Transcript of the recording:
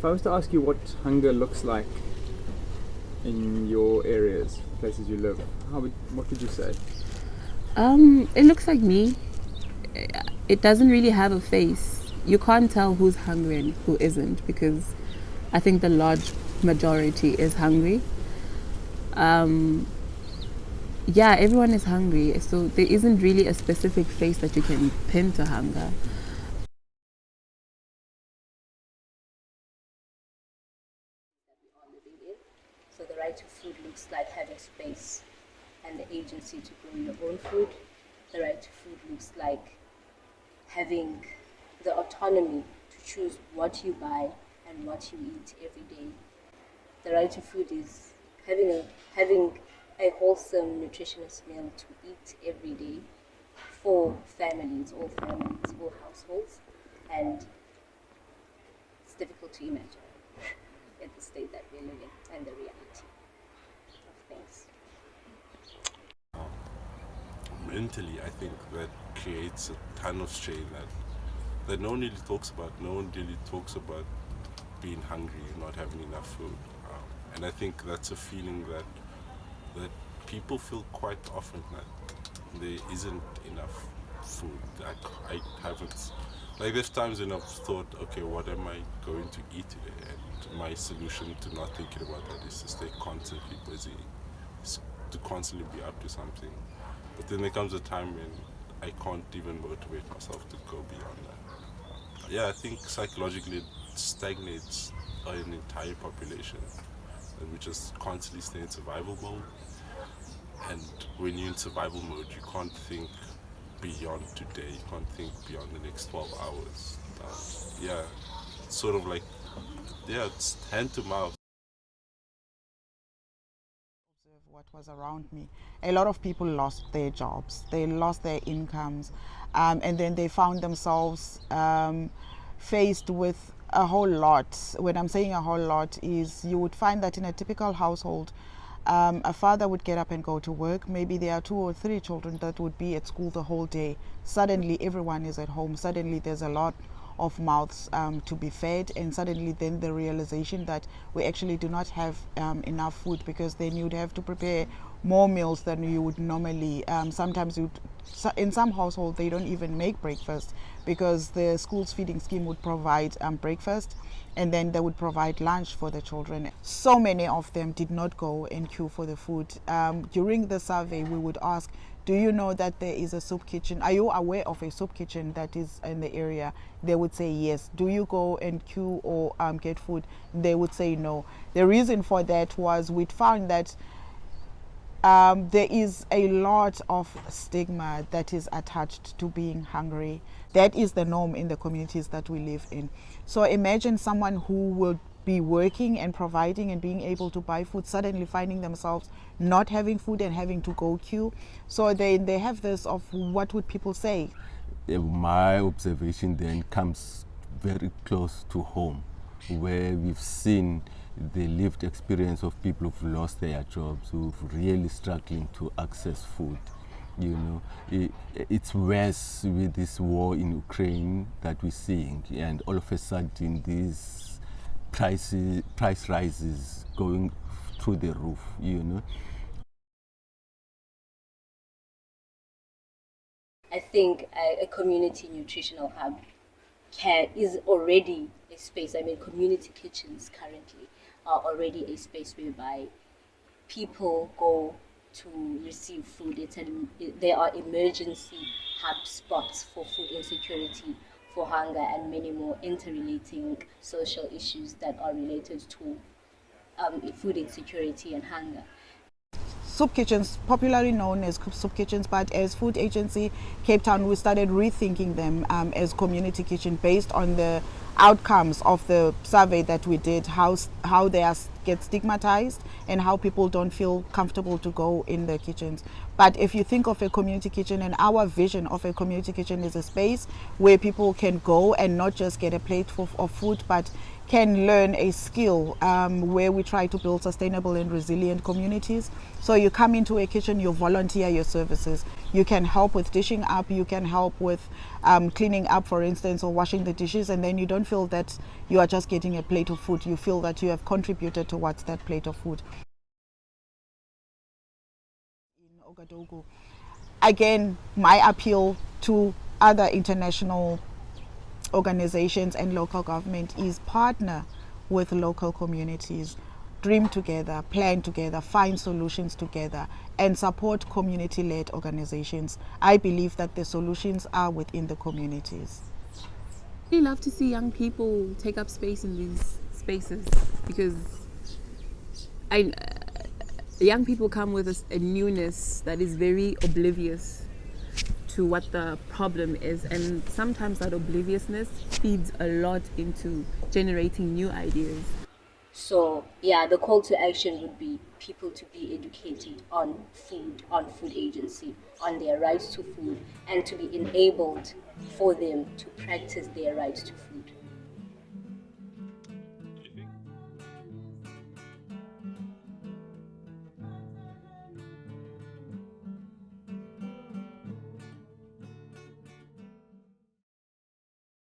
If I was to ask you what hunger looks like in your areas, places you live, what would you say? It looks like me. It doesn't really have a face. You can't tell who's hungry and who isn't, because I think the large majority is hungry. Yeah, everyone is hungry, so there isn't really a specific face that you can pin to hunger. So the right to food looks like having space and the agency to grow your own food. The right to food looks like having the autonomy to choose what you buy and what you eat every day. The right to food is having a wholesome, nutritious meal to eat every day for families, all households, and it's difficult to imagine at the state that we're living and the reality of things. Mentally, I think that creates a ton of strain that no one really talks about. No one really talks about being hungry, not having enough food. And I think that's a feeling that people feel quite often, that there isn't enough food. I haven't, like, there's times when I've thought, okay, what am I going to eat today? And my solution to not thinking about that is to stay constantly busy, to constantly be up to something. But then there comes a time when I can't even motivate myself to go beyond that. Yeah, I think psychologically it stagnates an entire population, and we just constantly stay in survival mode. And when you're in survival mode, you can't think beyond today, you can't think beyond the next 12 hours. Yeah, it's sort of like, yeah, it's hand to mouth. What was around me. A lot of people lost their jobs, they lost their incomes, and then they found themselves faced with a whole lot. When I'm saying a whole lot, is you would find that in a typical household, a father would get up and go to work. Maybe there are 2 or 3 children that would be at school the whole day. Suddenly everyone is at home. Suddenly there's a lot of mouths to be fed, and suddenly then the realization that we actually do not have enough food, because then you'd have to prepare more meals than you would normally. Sometimes in some households they don't even make breakfast, because the school's feeding scheme would provide breakfast, and then they would provide lunch for the children. So many of them did not go and queue for the food. During the survey we would ask, do you know that there is a soup kitchen? Are you aware of a soup kitchen that is in the area? They would say yes. Do you go and queue or get food? They would say no. The reason for that was we'd found that there is a lot of stigma that is attached to being hungry. That is the norm in the communities that we live in. So imagine someone who would be working and providing and being able to buy food, suddenly finding themselves not having food and having to go queue. So they have this of, what would people say? My observation then comes very close to home, where we've seen the lived experience of people who've lost their jobs, who've really struggling to access food. You know, it's worse with this war in Ukraine that we're seeing, and all of a sudden these price rises going through the roof, you know. I think a community nutritional hub is already a space. I mean, community kitchens currently are already a space whereby people go to receive food. There are emergency hub spots for food insecurity, for hunger, and many more interrelating social issues that are related to food insecurity and hunger. Soup kitchens, popularly known as soup kitchens, but as Food Agency Cape Town, we started rethinking them as community kitchen based on the outcomes of the survey that we did, how they get stigmatized and how people don't feel comfortable to go in the kitchens. But if you think of a community kitchen, and our vision of a community kitchen is a space where people can go and not just get a plate of food, but can learn a skill, where we try to build sustainable and resilient communities. So you come into a kitchen, you volunteer your services, You can help with dishing up, you can help with cleaning up, for instance, or washing the dishes, and then you don't feel that you are just getting a plate of food. You feel that you have contributed towards that plate of food. In Ouagadougou, again, my appeal to other international organizations and local government is partner with local communities, dream together, plan together, find solutions together, and support community-led organizations. I believe that the solutions are within the communities. I really love to see young people take up space in these spaces, because young people come with a newness that is very oblivious to what the problem is, and sometimes that obliviousness feeds a lot into generating new ideas. So yeah, the call to action would be people to be educated on food agency, on their rights to food, and to be enabled for them to practice their rights to food.